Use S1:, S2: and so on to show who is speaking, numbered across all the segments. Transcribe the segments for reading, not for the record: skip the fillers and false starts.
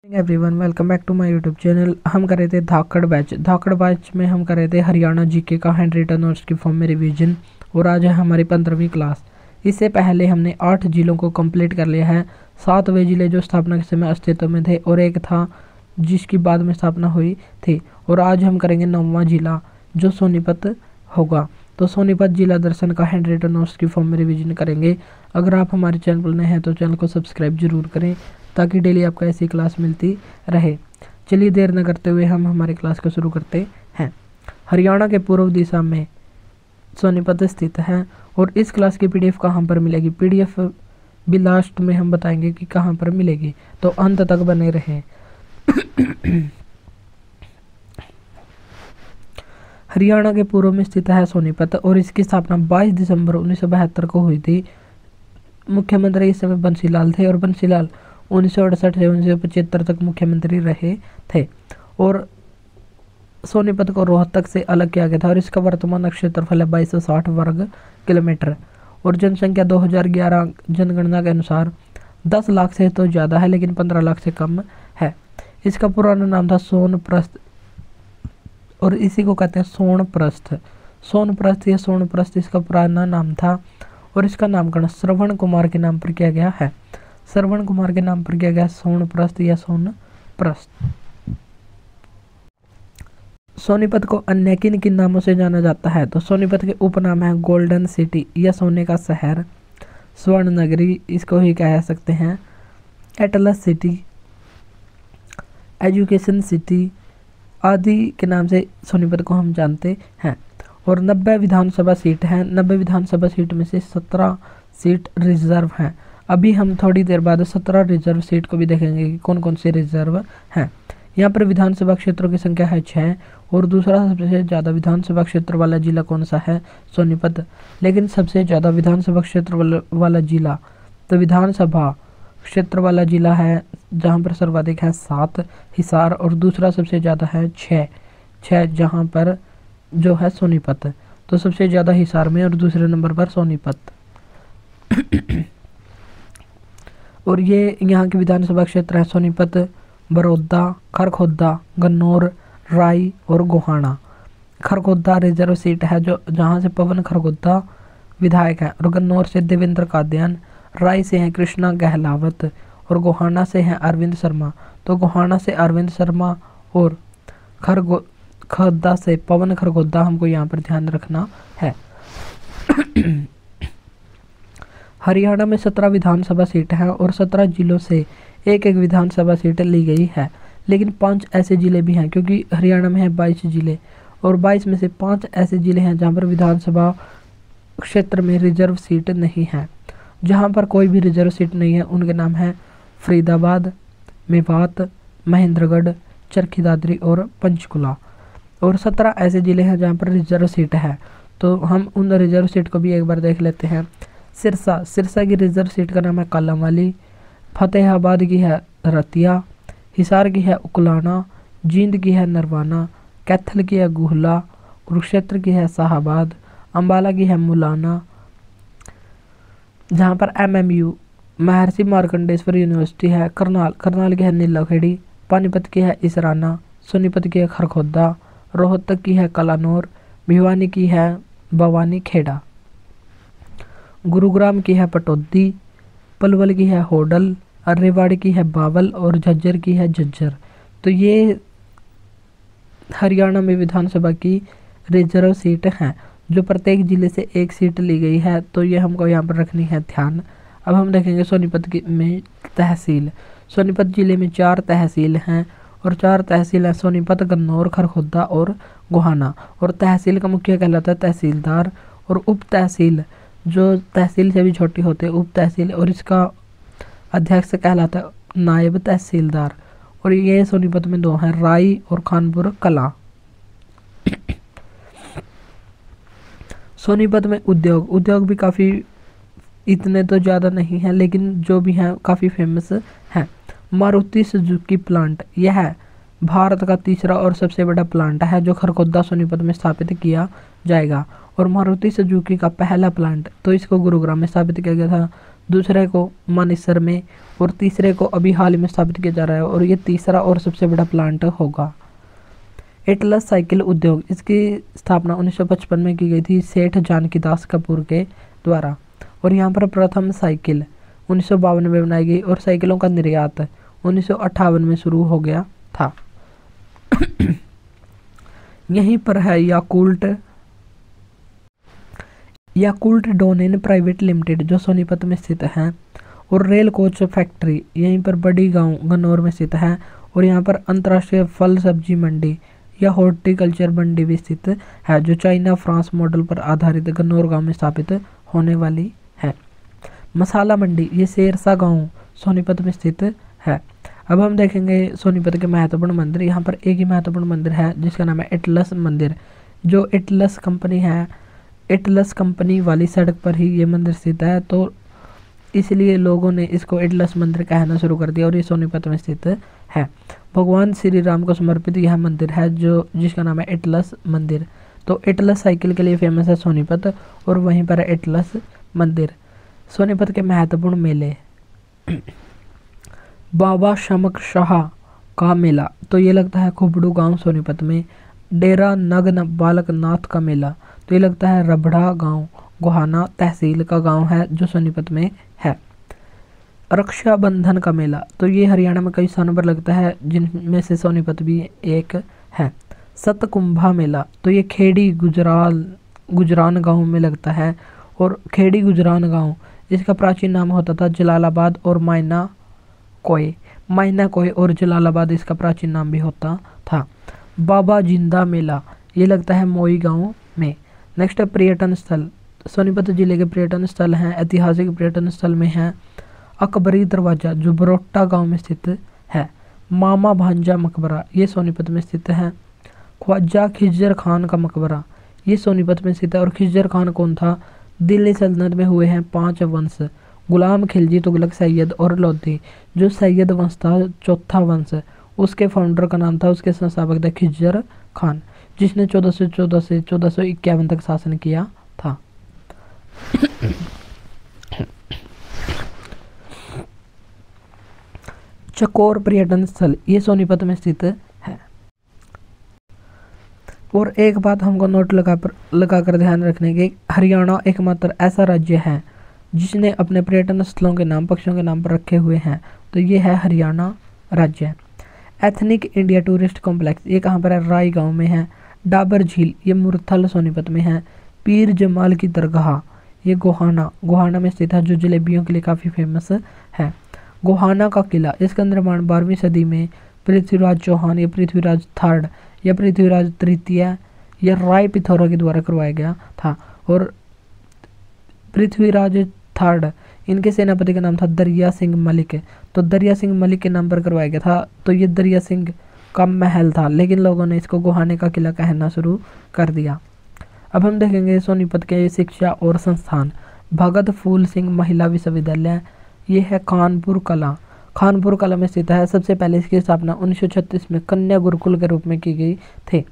S1: Everyone welcome back to my YouTube channel. हम कर रहे थे धाकड़ बैच में हम कर रहे थे हरियाणा जीके का हैंड रिटन नोट्स की फॉर्म में रिवीजन। और आज है हमारी 15वीं क्लास। इससे पहले हमने 8 जिलों को कंप्लीट कर लिया है। 7 वे जिले जो स्थापना के समय अस्तित्व में थे और एक था जिसकी बाद में स्थापना हुई थी। और आज हम करेंगे 9वां जिला जो सोनीपत होगा। तो सोनीपत जिला दर्शन का हैंड रिटन नोट्स की फॉर्म में रिवीजन करेंगे। अगर आप हमारे चैनल पर नए हैं तो चैनल को सब्सक्राइब जरूर करें ताकि डेली आपको ऐसी क्लास मिलती रहे। चलिए देर न करते हुए हम हमारी क्लास को शुरू करते हैं। हरियाणा के पूर्व दिशा में सोनीपत स्थित है। और इस क्लास की पीडीएफ कहाँ पर मिलेगी, पीडीएफ भी लास्ट में हम बताएंगे कि कहाँ पर मिलेगी, तो अंत तक बने रहें। हरियाणा के पूर्व में स्थित है सोनीपत और इसकी स्थापना 22 दिसंबर 1972 को हुई थी। मुख्यमंत्री इस समय बंसीलाल थे और बंसीलाल 1968 से 1975 तक मुख्यमंत्री रहे थे। और सोनीपत को रोहतक से अलग किया गया था और इसका वर्तमान क्षेत्रफल है 2260 वर्ग किलोमीटर। और जनसंख्या 2011 जनगणना के अनुसार 10 लाख से तो ज़्यादा है लेकिन 15 लाख से कम है। इसका पुराना नाम था सोनप्रस्थ और इसी को कहते हैं सोनप्रस्थ। सोनप्रस्थ या सोनप्रस्थ इसका पुराना नाम था। और इसका नामकरण श्रवण कुमार के नाम पर किया गया है। श्रवण कुमार के नाम पर किया गया सोनप्रस्थ या सोनप्रस्थ। सोनीपत को अन्य किन किन नामों से जाना जाता है, तो सोनीपत के उपनाम है गोल्डन सिटी या सोने का शहर, स्वर्ण नगरी इसको ही कह सकते हैं, एटलस सिटी, एजुकेशन सिटी आदि के नाम से सोनीपत को हम जानते हैं। और 90 विधानसभा सीट हैं। 90 विधानसभा सीट में से 17 सीट रिजर्व हैं। अभी हम थोड़ी देर बाद 17 रिजर्व सीट को भी देखेंगे कि कौन कौन से रिजर्व हैं। यहाँ पर विधानसभा क्षेत्रों की संख्या है 6। और दूसरा सबसे ज़्यादा विधानसभा क्षेत्र वाला जिला कौन सा है, सोनीपत। लेकिन सबसे ज़्यादा विधानसभा क्षेत्र वाला जिला तो विधानसभा क्षेत्र वाला जिला है जहाँ पर सर्वाधिक है 7 हिसार। और दूसरा सबसे ज़्यादा है 6 जहाँ पर जो है सोनीपत। तो सबसे ज़्यादा हिसार में और दूसरे नंबर पर सोनीपत। और ये यहाँ के विधानसभा क्षेत्र है सोनीपत, बड़ौदा, खरखोदा, गन्नौर, राई और गोहाना। खरखोदा रिजर्व सीट है जो जहाँ से पवन खरखोदा विधायक है। और गन्नौर से देवेंद्र कादियान, राय से हैं कृष्णा गहलावत और गोहाना से हैं अरविंद शर्मा। तो गोहाना से अरविंद शर्मा और खरखोदा से पवन खरखोदा हमको यहाँ पर ध्यान रखना है। हरियाणा में 17 विधानसभा सीट हैं और 17 जिलों से एक एक विधानसभा सीट ली गई है। लेकिन 5 ऐसे जिले भी हैं क्योंकि हरियाणा में है 22 जिले और 22 में से 5 ऐसे जिले हैं जहाँ पर विधानसभा क्षेत्र में रिजर्व सीट नहीं है। जहाँ पर कोई भी रिजर्व सीट नहीं है उनके नाम है फरीदाबाद, मेवात, महेंद्रगढ़, चरखी दादरी और पंचकुला। और 17 ऐसे जिले हैं जहाँ पर रिजर्व सीट है। तो हम उन रिजर्व सीट को भी एक बार देख लेते हैं। सिरसा की रिजर्व सीट का नाम है कालांवाली, फतेहाबाद की है रतिया, हिसार की है उकलाना, जींद की है नरवाना, कैथल की है गुहला, कुरुक्षेत्र की है शाहाबाद, अम्बाला की है मुलाना जहाँ पर MMU महर्षि मार्कंडेश्वर यूनिवर्सिटी है, करनाल की है नीलाखेड़ी, पानीपत की है इसराना, सोनीपत की है खरखोदा, रोहतक की है कलानौर, भिवानी की है भवानी खेड़ा, गुरुग्राम की है पटौदी, पलवल की है होडल, रेवाड़ी की है बावल और झज्जर की है झज्जर। तो ये हरियाणा में विधानसभा की रिजर्व सीट हैं जो प्रत्येक जिले से एक सीट ली गई है। तो ये हमको यहाँ पर रखनी है ध्यान। अब हम देखेंगे सोनीपत में तहसील। सोनीपत जिले में 4 तहसील हैं और 4 तहसील हैं सोनीपत, गन्नौर, खरखोदा और गोहाना। और तहसील का मुखिया कहलाता है तहसीलदार। और उप तहसील जो तहसील से भी छोटी होते हैं उप तहसील, और इसका अध्यक्ष कहलाता है नायब तहसीलदार। और ये सोनीपत में 2 हैं, राई और खानपुर कला। सोनीपत में उद्योग भी काफ़ी इतने तो ज़्यादा नहीं हैं लेकिन जो भी हैं काफ़ी फेमस हैं। मारुति सुजुकी प्लांट यह है भारत का तीसरा और सबसे बड़ा प्लांट है जो खरखोदा सोनीपत में स्थापित किया जाएगा। और मारुति सुजुकी का पहला प्लांट तो इसको गुरुग्राम में स्थापित किया गया था। दूसरे को मानेसर में और तीसरे को अभी हाल ही में स्थापित किया जा रहा है और ये तीसरा और सबसे बड़ा प्लांट होगा। एटलस साइकिल उद्योग, इसकी स्थापना 1955 में की गई थी सेठ जानकी दास कपूर के द्वारा और यहाँ पर प्रथम साइकिल 1952 में बनाई गई और साइकिलों का निर्यात 1958 में शुरू हो गया था। यहीं पर है याकुल्ट डोनेन प्राइवेट लिमिटेड जो सोनीपत में स्थित है और रेल कोच फैक्ट्री यहीं पर बड़ी गांव गन्नौर में स्थित है और यहाँ पर अंतर्राष्ट्रीय फल सब्जी मंडी या हॉर्टिकल्चर मंडी भी स्थित है जो चाइना फ्रांस मॉडल पर आधारित गन्नौर गांव में स्थापित होने वाली है। मसाला मंडी ये शेरसा गांव सोनीपत में स्थित है। अब हम देखेंगे सोनीपत के महत्वपूर्ण मंदिर। यहाँ पर एक ही महत्वपूर्ण मंदिर है जिसका नाम है एटलस मंदिर, जो एटलस कंपनी है, एटलस कंपनी वाली सड़क पर ही ये मंदिर स्थित है, तो इसलिए लोगों ने इसको एटलस मंदिर कहना शुरू कर दिया और ये सोनीपत में स्थित है। भगवान श्री राम को समर्पित यह मंदिर है जो जिसका नाम है एटलस मंदिर। तो एटलस साइकिल के लिए फेमस है सोनीपत और वहीं पर है एटलस मंदिर। सोनीपत के महत्वपूर्ण मेले, बाबा शमक शाह का मेला, तो ये लगता है खुबड़ू गांव सोनीपत में। डेरा नग्न बालक नाथ का मेला, तो ये लगता है रबड़ा गांव गोहाना तहसील का गांव है जो सोनीपत में है। रक्षाबंधन का मेला, तो ये हरियाणा में कई स्थानों पर लगता है जिनमें से सोनीपत भी एक है। सतकुंभा मेला, तो ये खेड़ी गुजरान गांव में लगता है और खेड़ी गुजरान गांव इसका प्राचीन नाम होता था जलालाबाद और मायना कोय और जलालाबाद इसका प्राचीन नाम भी होता था। बाबा जिंदा मेला ये लगता है मोई गांव में। नेक्स्ट है पर्यटन स्थल, सोनीपत जिले के पर्यटन स्थल हैं, ऐतिहासिक पर्यटन स्थल में हैं अकबरी दरवाजा जो बरोटा गांव में स्थित है। मामा भांजा मकबरा ये सोनीपत में स्थित है। ख्वाजा खिजर खान का मकबरा ये सोनीपत में स्थित है और खिजर खान कौन था? दिल्ली सल्तनत में हुए हैं 5 वंश, गुलाम खिलजी तुगलक सैयद और लोधी। जो सैयद वंश था चौथा वंश, उसके फाउंडर का नाम था, उसके संस्थापक थे खिजर खान जिसने 1414 से 1451 तक शासन किया था। चकोर पर्यटन स्थल ये सोनीपत में स्थित है। और एक बात हमको नोट लगा कर ध्यान रखने की, हरियाणा एकमात्र ऐसा राज्य है जिसने अपने पर्यटन स्थलों के नाम पक्षियों के नाम पर रखे हुए हैं, तो ये है हरियाणा राज्य। एथनिक इंडिया टूरिस्ट कॉम्प्लेक्स ये कहाँ पर है? राय गांव में है। डाबर झील ये मुरथल सोनीपत में है। पीर जमाल की दरगाह ये गोहाना में स्थित है जो जलेबियों के लिए काफ़ी फेमस है। गोहाना का किला इसका निर्माण 12वीं सदी में पृथ्वीराज चौहान या पृथ्वीराज थर्ड या पृथ्वीराज तृतीय या राय पिथौरा के द्वारा करवाया गया था और पृथ्वीराज थर्ड इनके सेनापति का नाम था दरिया सिंह मलिक, तो दरिया सिंह मलिक के नाम पर करवाया गया था। तो ये दरिया सिंह का महल था लेकिन लोगों ने इसको गोहाने का किला कहना शुरू कर दिया। अब हम देखेंगे सोनीपत के शिक्षा और संस्थान। भगत फूल सिंह महिला विश्वविद्यालय ये है कानपुर कला में स्थित है। सबसे पहले इसकी स्थापना 1936 में कन्या गुरुकुल के रूप में की गई थी।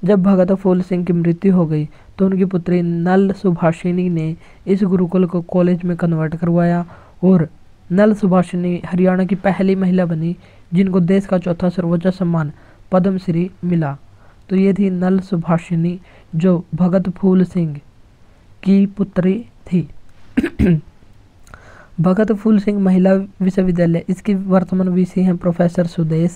S1: जब भगत फूल सिंह की मृत्यु हो गई तो उनकी पुत्री नल सुभाषिनी ने इस गुरुकुल को कॉलेज में कन्वर्ट करवाया और नल सुभाषिनी हरियाणा की पहली महिला बनी जिनको देश का चौथा सर्वोच्च सम्मान पद्मश्री मिला। तो ये थी नल सुभाषिनी जो भगत फूल सिंह की पुत्री थी। भगत फूल सिंह महिला विश्वविद्यालय इसकी वर्तमान वीसी हैं प्रोफेसर सुदेश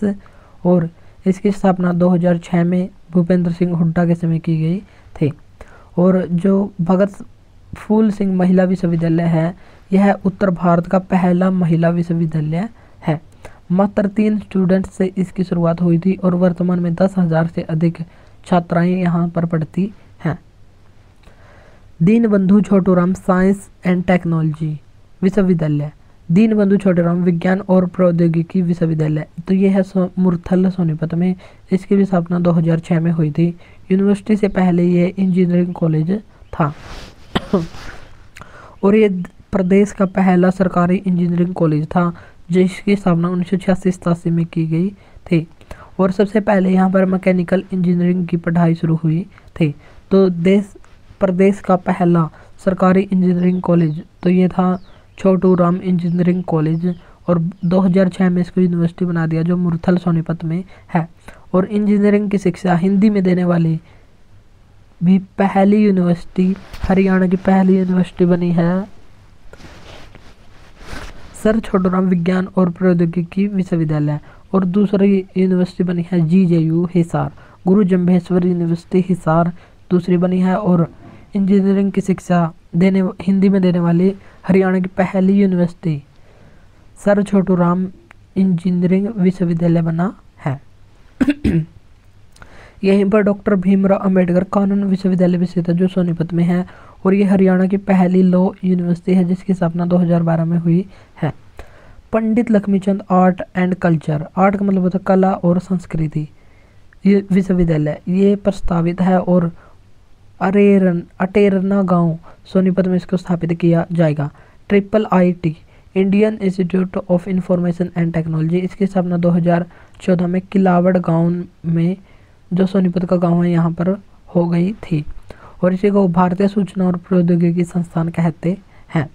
S1: और इसकी स्थापना 2006 में भूपेंद्र सिंह हुड्डा के समय की गई थी। और जो भगत फूल सिंह महिला विश्वविद्यालय है यह उत्तर भारत का पहला महिला विश्वविद्यालय है। मात्र 3 स्टूडेंट्स से इसकी शुरुआत हुई थी और वर्तमान में 10,000 से अधिक छात्राएं यहाँ पर पढ़ती हैं। Deenbandhu Chhoturam science and technology विश्वविद्यालय, दीनबंधु छोटूराम विज्ञान और प्रौद्योगिकी विश्वविद्यालय, तो ये है मुरथल सोनीपत में। इसकी भी स्थापना 2006 में हुई थी। यूनिवर्सिटी से पहले ये इंजीनियरिंग कॉलेज था और ये प्रदेश का पहला सरकारी इंजीनियरिंग कॉलेज था जिसकी स्थापना 1986-87 में की गई थी और सबसे पहले यहाँ पर मैकेनिकल इंजीनियरिंग की पढ़ाई शुरू हुई थी। तो प्रदेश का पहला सरकारी इंजीनियरिंग कॉलेज तो ये था छोटू राम इंजीनियरिंग कॉलेज, और 2006 में इसको यूनिवर्सिटी बना दिया जो मुरथल सोनीपत में है। और इंजीनियरिंग की शिक्षा हिंदी में देने वाली भी पहली यूनिवर्सिटी, हरियाणा की पहली यूनिवर्सिटी बनी है सर छोटूराम विज्ञान और प्रौद्योगिकी विश्वविद्यालय। और दूसरी यूनिवर्सिटी बनी है GJU हिसार, गुरु जम्भेश्वर यूनिवर्सिटी हिसार दूसरी बनी है। और इंजीनियरिंग की शिक्षा हिंदी में देने वाली हरियाणा की पहली यूनिवर्सिटी सर छोटूराम इंजीनियरिंग विश्वविद्यालय बना है। यहीं पर डॉक्टर भीमराव अंबेडकर कानून विश्वविद्यालय भी स्थित है जो सोनीपत में है। और ये हरियाणा की पहली लॉ यूनिवर्सिटी है जिसकी स्थापना 2012 में हुई है। Pandit Lakshmichand art and culture, art का मतलब होता है कला और संस्कृति, ये विश्वविद्यालय ये प्रस्तावित है और अटेरना गांव सोनीपत में इसको स्थापित किया जाएगा। IIIT Indian institute of information and technology, इसकी स्थापना 2014 में किलावड़ गांव में जो सोनीपत का गांव है यहाँ पर हो गई थी। और इसी को भारतीय सूचना और प्रौद्योगिकी संस्थान कहते हैं।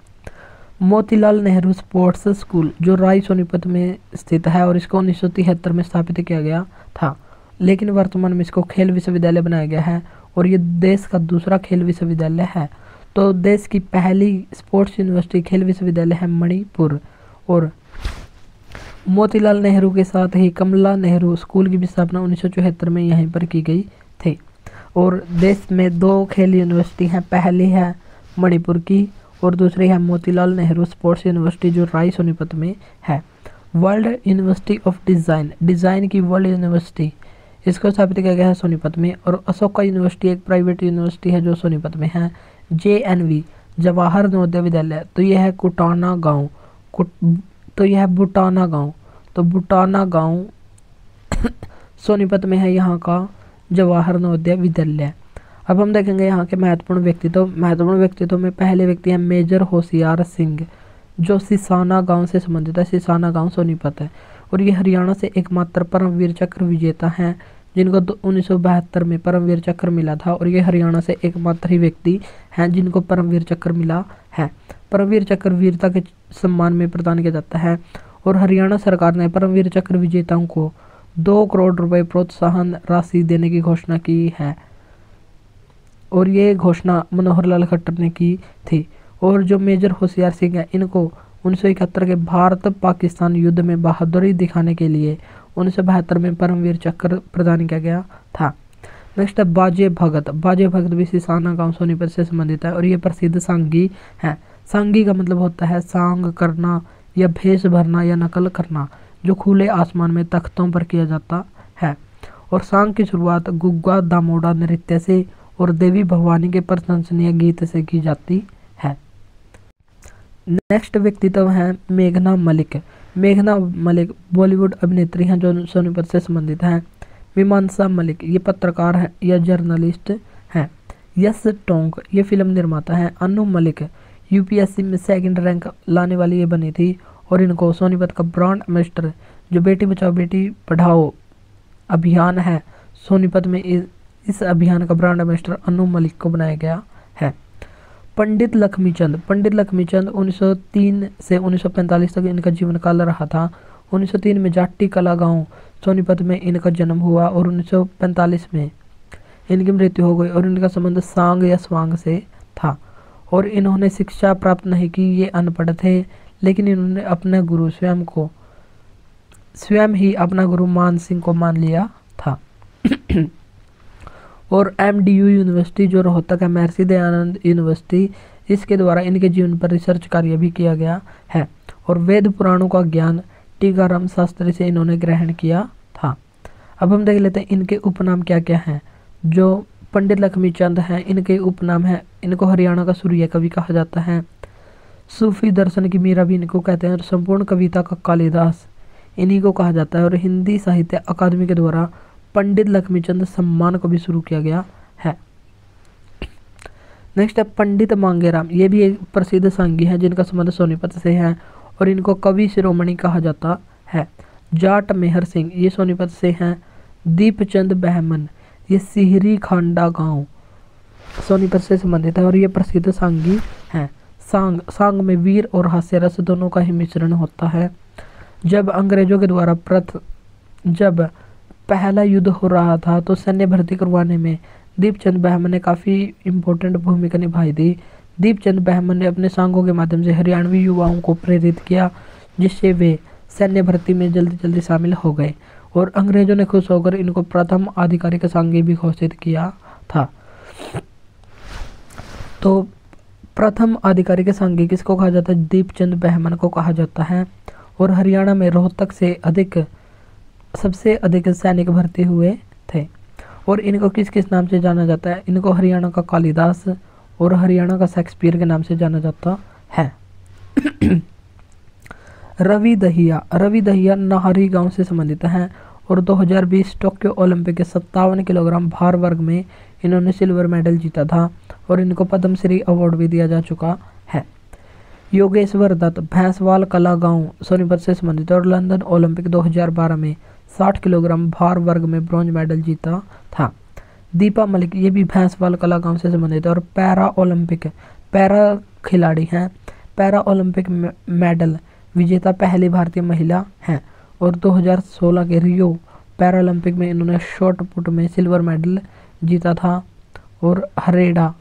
S1: मोतीलाल नेहरू स्पोर्ट्स स्कूल जो राय सोनीपत में स्थित है और इसको 1973 में स्थापित किया गया था, लेकिन वर्तमान में इसको खेल विश्वविद्यालय बनाया गया है और ये देश का दूसरा खेल विश्वविद्यालय है। तो देश की पहली स्पोर्ट्स यूनिवर्सिटी खेल विश्वविद्यालय है मणिपुर। और मोतीलाल नेहरू के साथ ही कमला नेहरू स्कूल की भी स्थापना 1974 में यहीं पर की गई थी। और देश में 2 खेल यूनिवर्सिटी हैं, पहली है मणिपुर की और दूसरी है मोतीलाल नेहरू स्पोर्ट्स यूनिवर्सिटी जो राय सोनीपत में है। World university of design, design की वर्ल्ड यूनिवर्सिटी, इसको स्थापित किया गया है सोनीपत में। और अशोका यूनिवर्सिटी एक प्राइवेट यूनिवर्सिटी है जो सोनीपत में है। JNV जवाहर नवोदय विद्यालय, तो यह है कुटाना गांव, तो यह है बुटाना गांव, तो बुटाना गांव सोनीपत में है यहाँ का जवाहर नवोदय विद्यालय। अब हम देखेंगे यहाँ के महत्वपूर्ण व्यक्तित्व में पहले व्यक्ति है मेजर होशियार सिंह जो सिसाना गांव से संबंधित है। सिसाना गांव सोनीपत है और ये हरियाणा से एकमात्र परमवीर चक्र विजेता हैं जिनको 1972 में परमवीर चक्र मिला था। और ये हरियाणा से एकमात्र ही व्यक्ति हैं जिनको परमवीर चक्र मिला है। परमवीर चक्र वीरता के सम्मान में प्रदान किया जाता है और हरियाणा सरकार ने परमवीर चक्र विजेताओं को 2 करोड़ रुपए प्रोत्साहन राशि देने की घोषणा की है। और ये घोषणा मनोहर लाल खट्टर ने की थी। और जो मेजर होशियार सिंह है इनको 1971 के भारत पाकिस्तान युद्ध में बहादुरी दिखाने के लिए 1972 में परमवीर चक्र प्रदान किया गया था। नेक्स्ट है बाजे भगत। बाजे भगत भी सिसाना गांव सोनीपत से संबंधित है और ये प्रसिद्ध सांगी है। सांगी का मतलब होता है सांग करना या भेष भरना या नकल करना जो खुले आसमान में तख्तों पर किया जाता है। और सांग की शुरुआत गुग्गा दामोड़ा नृत्य से और देवी भवानी के प्रशंसनीय गीत से की जाती है। नेक्स्ट व्यक्तित्व है मेघना मलिक। मेघना मलिक बॉलीवुड अभिनेत्री हैं जो सोनीपत से संबंधित हैं। मीमांसा मलिक ये पत्रकार है या जर्नलिस्ट हैं। यश टोंक ये फिल्म निर्माता है। अनु मलिक UPSC में 2nd रैंक लाने वाली ये बनी थी और इनको सोनीपत का ब्रांड एम्बेसडर जो बेटी बचाओ बेटी पढ़ाओ अभियान है सोनीपत में इस अभियान का ब्रांड एम्बेसडर अनु मलिक को बनाया गया है। पंडित लक्ष्मीचंद 1903 से 1945 तक इनका जीवन काल रहा था। 1903 में जाट्टी कला गांव सोनीपत में इनका जन्म हुआ और 1945 में इनकी मृत्यु हो गई और इनका संबंध सांग या स्वांग से था। और इन्होंने शिक्षा प्राप्त नहीं की, ये अनपढ़ थे, लेकिन इन्होंने अपने गुरु स्वयं ही अपना गुरु मान सिंह को मान लिया था। और MDU यूनिवर्सिटी जो रोहतक है, महर्षि दयानंद यूनिवर्सिटी, इसके द्वारा इनके जीवन पर रिसर्च कार्य भी किया गया है। और वेद पुराणों का ज्ञान टीकाराम शास्त्री से इन्होंने ग्रहण किया था। अब हम देख लेते हैं इनके उपनाम क्या क्या हैं। जो पंडित लक्ष्मीचंद हैं इनके उपनाम है, इनको हरियाणा का सूर्य कवि कहा जाता है। सूफी दर्शन की मीरा भी इनको कहते हैं और संपूर्ण कविता का कालिदास इन्हीं को कहा जाता है। और हिंदी साहित्य अकादमी के द्वारा पंडित लक्ष्मीचंद सम्मान को भी शुरू किया गया है। नेक्स्ट है पंडित मांगेराम, ये भी एक प्रसिद्ध सांगी है जिनका संबंध सोनीपत से है और इनको कवि शिरोमणि कहा जाता है। जाट मेहर सिंह ये सोनीपत से हैं। दीपचंद बहमन ये सिहरी खांडा गांव सोनीपत से संबंधित है और ये प्रसिद्ध सांगी हैं। सांग में वीर और हास्य रस दोनों का ही मिश्रण होता है। जब अंग्रेजों के द्वारा जब पहला युद्ध हो रहा था तो सैन्य भर्ती करवाने में दीपचंद बहमन ने काफ़ी इम्पोर्टेंट भूमिका निभाई थी। दीपचंद बहमन ने अपने सांगों के माध्यम से हरियाणवी युवाओं को प्रेरित किया, जिससे वे सैन्य भर्ती में जल्दी जल्दी शामिल हो गए और अंग्रेजों ने खुश होकर इनको प्रथम आधिकारिक सांगी भी घोषित किया था। तो प्रथम आधिकारिक सांगी किसको कहा जाता है? दीपचंद बहमन को कहा जाता है। और हरियाणा में रोहतक से सबसे अधिक सैनिक भर्ती हुए थे। और इनको किस किस नाम से जाना जाता है? इनको हरियाणा का कालिदास और हरियाणा का शेक्सपियर के नाम से जाना जाता है। रवि दहिया नाहरी गांव से संबंधित हैं और 2020 टोक्यो ओलंपिक के 57 किलोग्राम भार वर्ग में इन्होंने सिल्वर मेडल जीता था और इनको पद्मश्री अवार्ड भी दिया जा चुका है। योगेश्वर दत्त भैंसवाल कला गांव सोनीपत से संबंधित और लंदन ओलंपिक 2012 में 60 किलोग्राम भार वर्ग में ब्रॉन्ज मेडल जीता था। दीपा मलिक ये भी भैंसवाल कला गांव से संबंधित है और पैरा खिलाड़ी हैं। पैरा ओलंपिक मेडल विजेता पहली भारतीय महिला हैं और 2016 के रियो पैरालंपिक में इन्होंने शॉट पुट में सिल्वर मेडल जीता था और हरेड़ा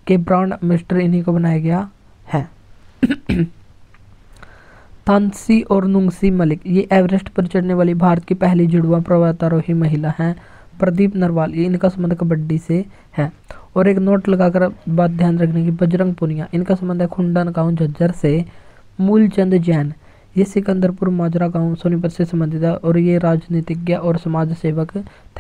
S1: के ब्रांड एम्बेसडर इन्हीं को बनाया गया है। तानसी और नुंगसी मलिक ये एवरेस्ट पर चढ़ने वाली भारत की पहली जुड़वा पर्वतारोही महिला हैं। प्रदीप नरवाल ये इनका संबंध कबड्डी से है। और एक नोट लगाकर बात ध्यान रखने की, बजरंग पुनिया इनका संबंध है खुंडन गांव झज्जर से। मूलचंद जैन ये सिकंदरपुर माजरा गांव सोनीपत से संबंधित है और ये राजनीतिज्ञ और समाज सेवक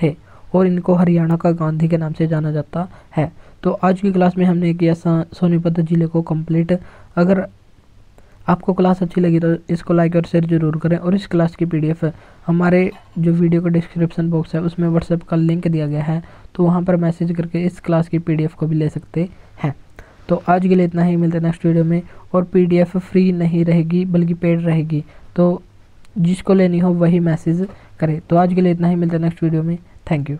S1: थे और इनको हरियाणा का गांधी के नाम से जाना जाता है। तो आज की क्लास में हमने किया सोनीपत जिले को कंप्लीट। अगर आपको क्लास अच्छी लगी तो इसको लाइक और शेयर जरूर करें और इस क्लास की पीडीएफ हमारे जो वीडियो का डिस्क्रिप्शन बॉक्स है उसमें व्हाट्सएप का लिंक दिया गया है, तो वहाँ पर मैसेज करके इस क्लास की पीडीएफ को भी ले सकते हैं। तो आज के लिए इतना ही, मिलते हैं नेक्स्ट वीडियो में। और पीडीएफ फ्री नहीं रहेगी बल्कि पेड रहेगी, तो जिसको लेनी हो वही मैसेज करे। तो आज के लिए इतना ही, मिलते हैं नेक्स्ट वीडियो में। Thank you.